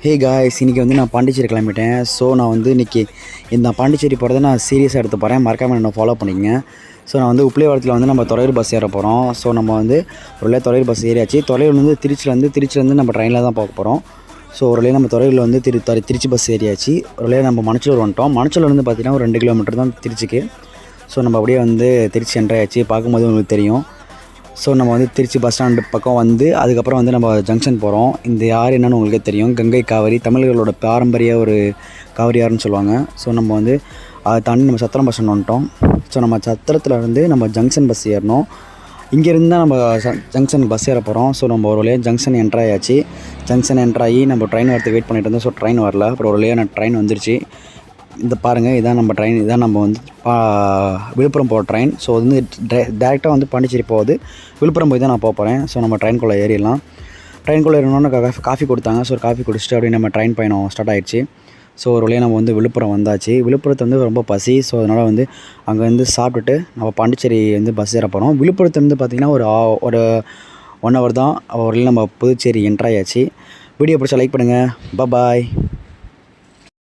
Hey guys, இன்றைக்கி வந்து நான் பாண்டிச்சேரி கிளம்பிட்டேன். ஸோ நான் வந்து இன்றைக்கி இந்த பாண்டிச்சேரி போகிறத நான் சீரியஸாக எடுத்து போகிறேன். மறக்காமல் என்ன ஃபாலோ பண்ணிக்கங்க. ஸோ நான் வந்து உப்பிலிவாரத்தில் வந்து நம்ம துறையூர் பஸ் ஏற போகிறோம். ஸோ நம்ம வந்து ஒரு வழியாக துறையூர் பஸ் ஏறியாச்சு. துறையூர்லேருந்து திருச்சிலேருந்து நம்ம ட்ரெயினில் தான் போக போகிறோம். ஸோ ஒரு வழியாக நம்ம துறையூரில் வந்து திருச்சி பஸ் ஏறியாச்சு. ஒரு வழியாக நம்ம மணச்சலூர் வந்துட்டோம். மணச்சலூர்லேருந்து பார்த்திங்கன்னா ஒரு 2 கிலோமீட்டர் தான் திருச்சிக்கு. ஸோ நம்ம அப்படியே வந்து திருச்சி என்ட்ராயாச்சு. பார்க்கும்போது உங்களுக்கு தெரியும். ஸோ நம்ம வந்து திருச்சி பஸ் ஸ்டாண்டு பக்கம் வந்து அதுக்கப்புறம் வந்து நம்ம ஜங்ஷன் போகிறோம். இந்த யார் என்னன்னு உங்களுக்கே தெரியும். கங்கை காவிரி, தமிழர்களோட பாரம்பரிய ஒரு காவிரியாருன்னு சொல்லுவாங்க. ஸோ நம்ம வந்து அதை தாண்டி நம்ம சத்திரம் பஸ் ஸ்டாண்ட் வந்துட்டோம். ஸோ நம்ம சத்திரத்தில் இருந்து நம்ம ஜங்ஷன் பஸ் ஏறணும். இங்கேருந்து தான் நம்ம ஜங்ஷன் பஸ் ஏற போகிறோம். ஸோ நம்ம ஒரு வழியாக ஜங்ஷன் என்ட்ராயாச்சு. ஜங்ஷன் என்ட்ராகி நம்ம ட்ரெயின் வரத்துக்கு வெயிட் பண்ணிட்டு இருந்தோம். ஸோ ட்ரெயின் வரல. அப்புறம் ஒரு வழியாக ட்ரெயின் வந்துருச்சு. இந்த பாருங்கள், இதான் நம்ம ட்ரெயின். இதான் நம்ம வந்து விழுப்புரம் போகிற ட்ரெயின். ஸோ வந்து டேரெக்டாக வந்து பாண்டிச்சேரி போகுது. விழுப்புரம் போய் தான் நான் போக போகிறேன். ஸோ நம்ம ட்ரெயின்குள்ளே ஏறிடலாம். ட்ரெயின்குள்ளே ஏறினோன்னு காஃபி கொடுத்தாங்க. ஸோ காஃபி குடிச்சிட்டு அப்படியே நம்ம ட்ரெயின் பயணம் ஸ்டார்ட் ஆகிடுச்சு. ஸோ ஒரு வழியாக நம்ம வந்து விழுப்புரம் வந்தாச்சு. விழுப்புரத்து வந்து ரொம்ப பசி. ஸோ அதனால் வந்து அங்கே வந்து சாப்பிட்டுட்டு நம்ம பாண்டிச்சேரி வந்து பஸ் ஏற போகிறோம். விழுப்புரத்துலேருந்து பார்த்திங்கன்னா ஒரு 1 hour தான். ஒரு வழியில் நம்ம புதுச்சேரி என்ட்ராயாச்சு. வீடியோ பிடிச்சா லைக் பண்ணுங்கள். பாய்.